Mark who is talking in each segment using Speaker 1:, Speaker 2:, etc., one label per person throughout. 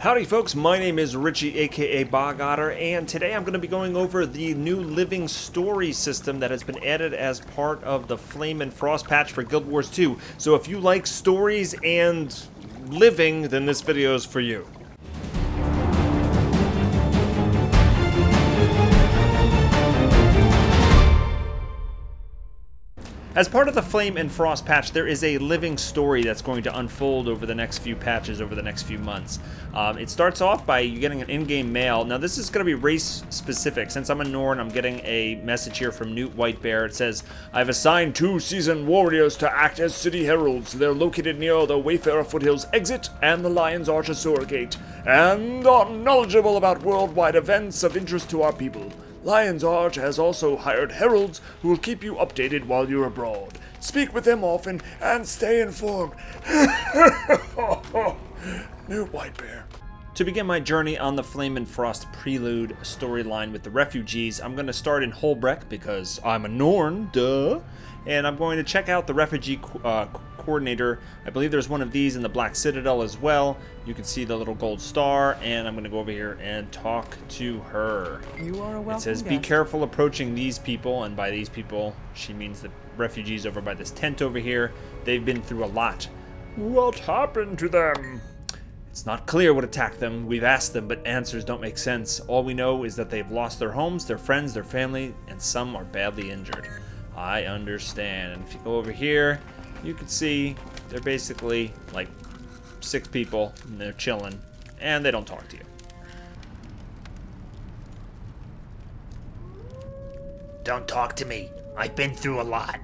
Speaker 1: Howdy folks, my name is Richie aka Otter, and today I'm going to be going over the new living story system that has been added as part of the Flame and Frost patch for Guild Wars 2. So if you like stories and living, then this video is for you. As part of the Flame and Frost patch, there is a living story that's going to unfold over the next few patches, over the next few months. It starts off by you getting an in-game mail. Now this is going to be race-specific. Since I'm a Norn, I'm getting a message here from Newt Whitebear. It says, I've assigned 2 seasoned warriors to act as city heralds. They're located near the Wayfarer Foothills exit and the Lion's Arch Azure Gate, and are knowledgeable about worldwide events of interest to our people. Lion's Arch has also hired heralds who will keep you updated while you're abroad. Speak with them often and stay informed. New Whitebear. To begin my journey on the Flame and Frost Prelude storyline with the refugees, I'm going to start in Holbrecht because I'm a Norn, duh. And I'm going to check out the refugee coordinator. I believe there's one of these in the Black Citadel as well. You can see the little gold star, and I'm going to go over here and talk to her.
Speaker 2: You are a welcome
Speaker 1: It says,
Speaker 2: guest.
Speaker 1: be careful approaching these people, and by these people, she means the refugees over by this tent over here. They've been through a lot. What happened to them? It's not clear what attacked them. We've asked them, but answers don't make sense. All we know is that they've lost their homes, their friends, their family, and some are badly injured. I understand. And if you go over here, you can see they're basically like 6 people, and they're chilling, and they don't talk to you.
Speaker 3: Don't talk to me. I've been through a lot.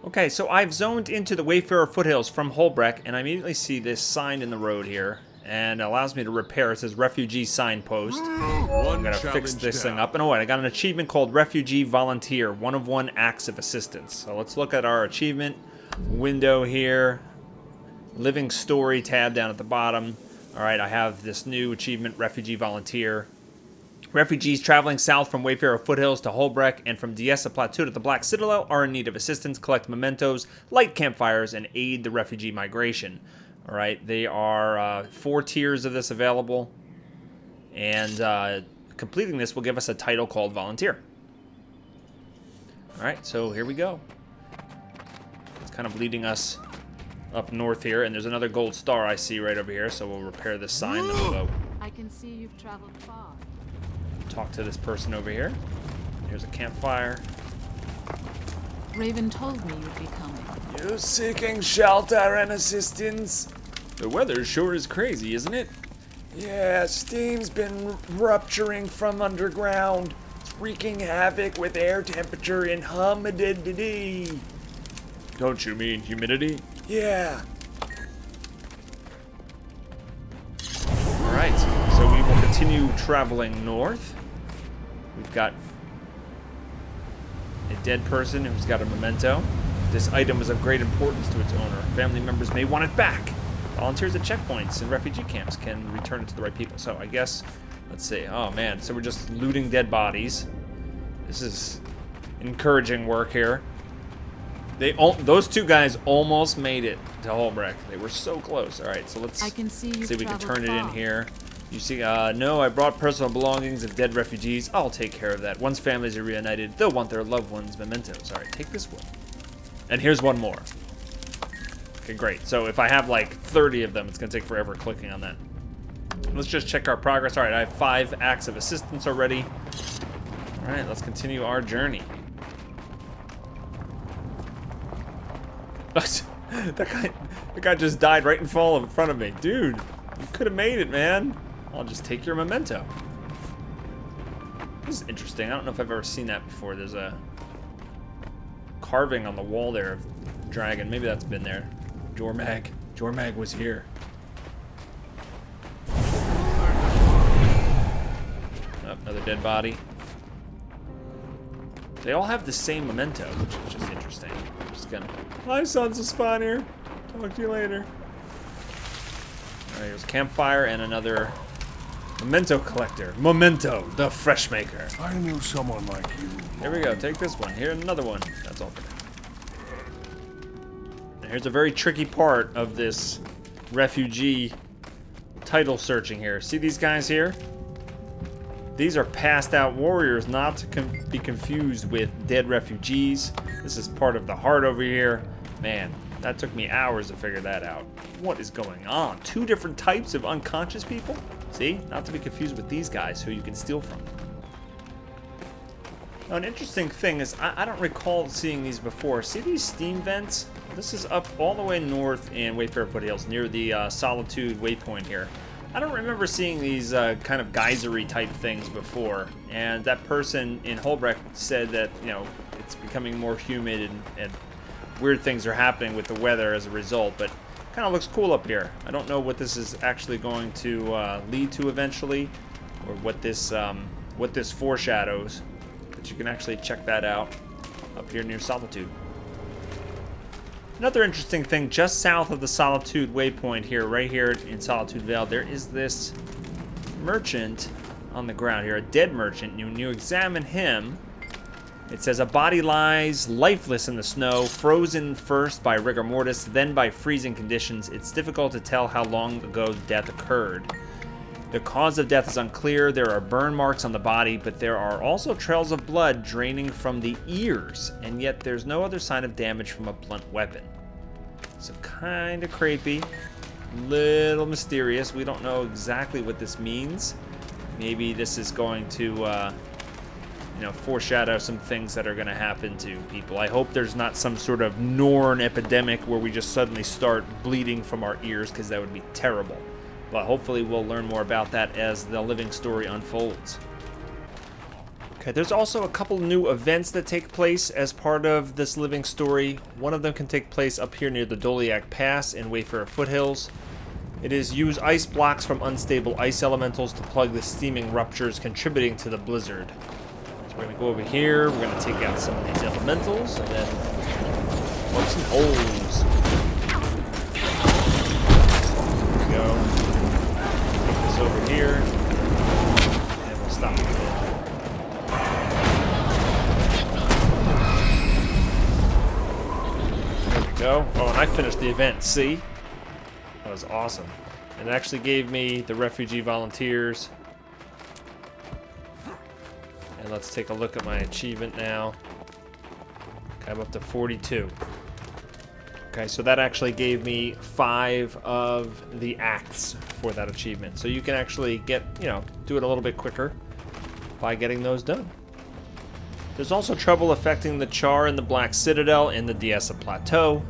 Speaker 1: Okay, so I've zoned into the Wayfarer Foothills from Holbrecht, and I immediately see this sign in the road here, and it allows me to repair. It says Refugee Signpost. I'm gonna fix this thing up. And oh wait, I got an achievement called Refugee Volunteer, 1 of 1 acts of assistance. So let's look at our achievement window here. Living Story tab down at the bottom. Alright, I have this new achievement, Refugee Volunteer. Refugees traveling south from Wayfarer Foothills to Holbrecht and from Diessa Plateau to the Black Citadel are in need of assistance, collect mementos, light campfires, and aid the refugee migration. Alright, there are 4 tiers of this available, and completing this will give us a title called Volunteer. Alright, so here we go. It's kind of leading us up north here, and there's another gold star I see right over here, so we'll repair this sign, then we'll go
Speaker 4: I can see you've traveled far.
Speaker 1: talk to this person over here. Here's a campfire.
Speaker 4: Raven told me you'd be coming.
Speaker 5: You seeking shelter and assistance?
Speaker 1: The weather sure is crazy, isn't it?
Speaker 5: Yeah, steam's been rupturing from underground. It's wreaking havoc with air temperature and humidity.
Speaker 1: Don't you mean humidity?
Speaker 5: Yeah.
Speaker 1: Alright, so we will continue traveling north. We've got a dead person who's got a memento. This item was of great importance to its owner. Family members may want it back. Volunteers at checkpoints and refugee camps can return it to the right people. So I guess, let's see. Oh man, so we're just looting dead bodies. This is encouraging work here. Those 2 guys almost made it to Holbrecht. They were so close. All right, so let's
Speaker 4: I can see
Speaker 1: see if we can turn it in here. You see, no, I brought personal belongings of dead refugees. I'll take care of that. Once families are reunited, they'll want their loved ones' mementos. All right, take this one. And here's one more. Okay, great. So if I have like 30 of them, it's going to take forever clicking on that. Let's just check our progress. All right, I have 5 acts of assistance already. All right, let's continue our journey. That guy just died right in front of me. Dude, you could have made it, man. I'll just take your memento. This is interesting. I don't know if I've ever seen that before. There's a carving on the wall there of dragon. Maybe that's been there. Jormag. Jormag was here. Oh, another dead body. They all have the same memento, which is just interesting. I'm just gonna... Hi, Sons of Spawn here. Talk to you later. Alright, here's a campfire and another memento collector. Memento, the fresh maker.
Speaker 6: I knew someone like you.
Speaker 1: Here we go, take this one. Here, another one. That's all for now. And here's a very tricky part of this refugee title searching here. See these guys here? These are passed out warriors, not to be confused with dead refugees. This is part of the heart over here. Man, that took me hours to figure that out. What is going on? 2 different types of unconscious people? See? Not to be confused with these guys who you can steal from. Now, an interesting thing is, I don't recall seeing these before. See these steam vents? This is up all the way north in Wayfarer Foothills, near the Solitude waypoint here. I don't remember seeing these kind of geysery type things before. And that person in Holbrook said that, you know, it's becoming more humid and weird things are happening with the weather as a result. But kind of looks cool up here. I don't know what this is actually going to lead to eventually, or what this foreshadows. But you can actually check that out up here near Solitude. Another interesting thing, just south of the Solitude waypoint here, right here in Solitude Vale, there is this merchant on the ground here, a dead merchant. When you examine him, it says a body lies lifeless in the snow, frozen first by rigor mortis, then by freezing conditions. It's difficult to tell how long ago death occurred. The cause of death is unclear. There are burn marks on the body, but there are also trails of blood draining from the ears, and yet there's no other sign of damage from a blunt weapon. So kind of creepy, little mysterious. We don't know exactly what this means. Maybe this is going to, you know, foreshadow some things that are going to happen to people. I hope there's not some sort of Norn epidemic where we just suddenly start bleeding from our ears, because that would be terrible. But hopefully we'll learn more about that as the living story unfolds. Okay, there's also a couple new events that take place as part of this living story. One of them can take place up here near the Doliac Pass in Wayfarer Foothills. It is use ice blocks from unstable ice elementals to plug the steaming ruptures contributing to the blizzard. So we're going to go over here, we're going to take out some of these elementals, and then plug some holes. There we go. Over here, and we'll stop it. There we go. Oh, and I finished the event. See? That was awesome. And it actually gave me the refugee volunteers. And let's take a look at my achievement now. Okay, I'm up to 42. Okay, so that actually gave me 5 of the acts for that achievement. So you can actually get, you know, do it a little bit quicker by getting those done. There's also trouble affecting the Char in the Black Citadel and the Diessa Plateau.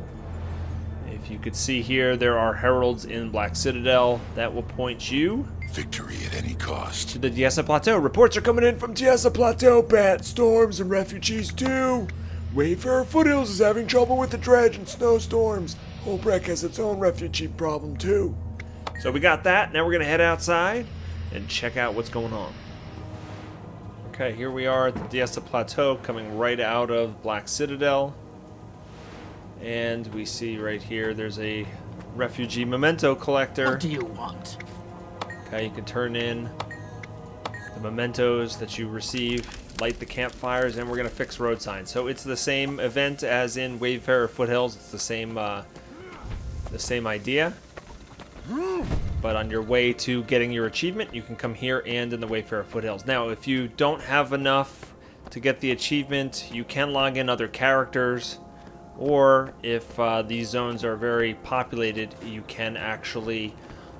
Speaker 1: If you could see here, there are heralds in Black Citadel that will point you
Speaker 2: victory at any cost
Speaker 1: to the Diessa Plateau. Reports are coming in from
Speaker 5: Diessa Plateau, bad storms and refugees too. Wayfarer Foothills is having trouble with the dredge and snowstorms. Holbrook has its own refugee problem too.
Speaker 1: So we got that. Now we're going to head outside and check out what's going on. Okay, here we are at the Diessa Plateau, coming right out of Black Citadel. And we see right here there's a refugee memento collector.
Speaker 3: What do you want?
Speaker 1: Okay, you can turn in the mementos that you receive, light the campfires, and we're going to fix road signs. So it's the same event as in Wayfarer Foothills. It's the same idea. But on your way to getting your achievement, you can come here and in the Wayfarer Foothills. Now, if you don't have enough to get the achievement, you can log in other characters, or if these zones are very populated, you can actually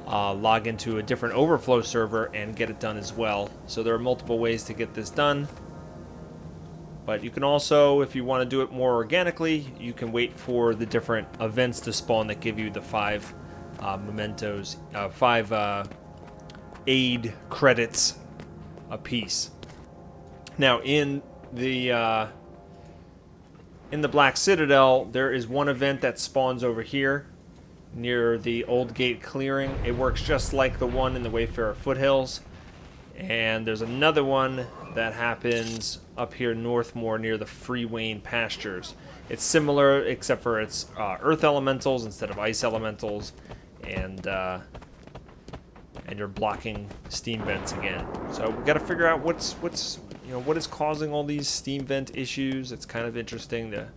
Speaker 1: log into a different overflow server and get it done as well. So there are multiple ways to get this done. But you can also, if you want to do it more organically, you can wait for the different events to spawn that give you the 5 mementos, 5 aid credits a piece. Now in the Black Citadel, there is one event that spawns over here near the Old Gate clearing. It works just like the one in the Wayfarer Foothills. And there's another one that happens up here north more near the Free Wayne pastures. It's similar except for it's earth elementals instead of ice elementals, and you're blocking steam vents again. So we got to figure out what is causing all these steam vent issues. It's kind of interesting to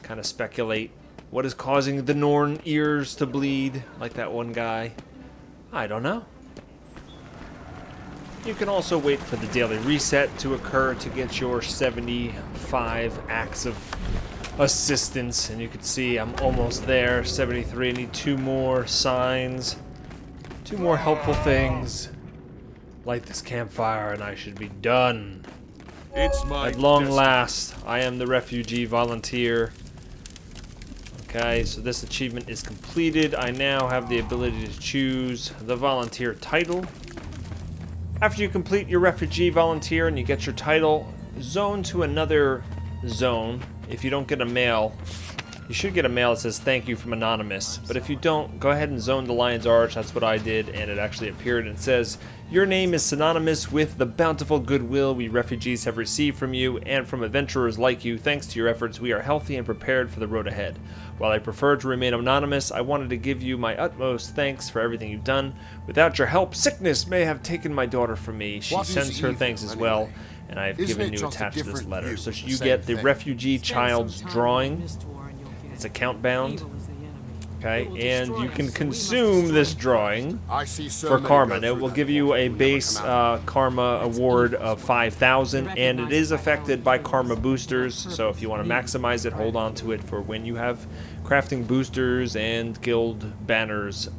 Speaker 1: kind of speculate what is causing the Norn ears to bleed, like that one guy. I don't know. You can also wait for the daily reset to occur to get your 75 acts of assistance. And you can see I'm almost there. 73. I need 2 more signs. 2 more helpful things. Light this campfire and I should be done.
Speaker 6: It's my
Speaker 1: At long
Speaker 6: destiny.
Speaker 1: last, I am the refugee volunteer. Okay, so this achievement is completed. I now have the ability to choose the volunteer title. After you complete your refugee volunteer and you get your title, zone to another zone. If you don't get a mail, you should get a mail that says thank you from Anonymous. But if you don't, go ahead and zone to Lion's Arch. That's what I did, and it actually appeared and it says, your name is synonymous with the bountiful goodwill we refugees have received from you and from adventurers like you. Thanks to your efforts, we are healthy and prepared for the road ahead. While I prefer to remain anonymous, I wanted to give you my utmost thanks for everything you've done. Without your help, sickness may have taken my daughter from me. She
Speaker 6: What is
Speaker 1: sends her
Speaker 6: evil,
Speaker 1: thanks as
Speaker 6: anyway?
Speaker 1: well, and I have
Speaker 6: Isn't
Speaker 1: given
Speaker 6: it
Speaker 1: you
Speaker 6: just a
Speaker 1: attached to this
Speaker 6: different
Speaker 1: letter.
Speaker 6: view
Speaker 1: So
Speaker 6: of the
Speaker 1: you
Speaker 6: same
Speaker 1: get the
Speaker 6: thing?
Speaker 1: refugee child's drawing. It's account bound. Okay, and you can consume this drawing
Speaker 6: I see so
Speaker 1: for
Speaker 6: many
Speaker 1: karma.
Speaker 6: go
Speaker 1: And it
Speaker 6: through
Speaker 1: will
Speaker 6: that
Speaker 1: give you
Speaker 6: wall
Speaker 1: a
Speaker 6: who never
Speaker 1: base
Speaker 6: come out.
Speaker 1: karma award of 5,000, and it is affected by karma boosters. So if you want to maximize it, hold on to it for when you have crafting boosters and guild banners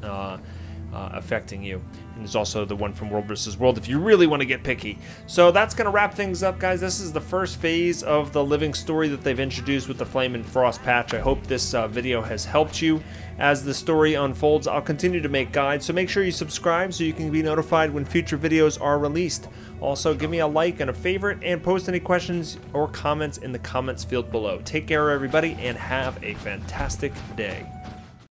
Speaker 1: affecting you. And there's also the one from World vs. World if you really want to get picky. So that's going to wrap things up, guys. This is the first phase of the living story that they've introduced with the Flame and Frost patch. I hope this video has helped you. As the story unfolds, I'll continue to make guides, so make sure you subscribe so you can be notified when future videos are released. Also, give me a like and a favorite, and post any questions or comments in the comments field below. Take care, everybody, and have a fantastic day.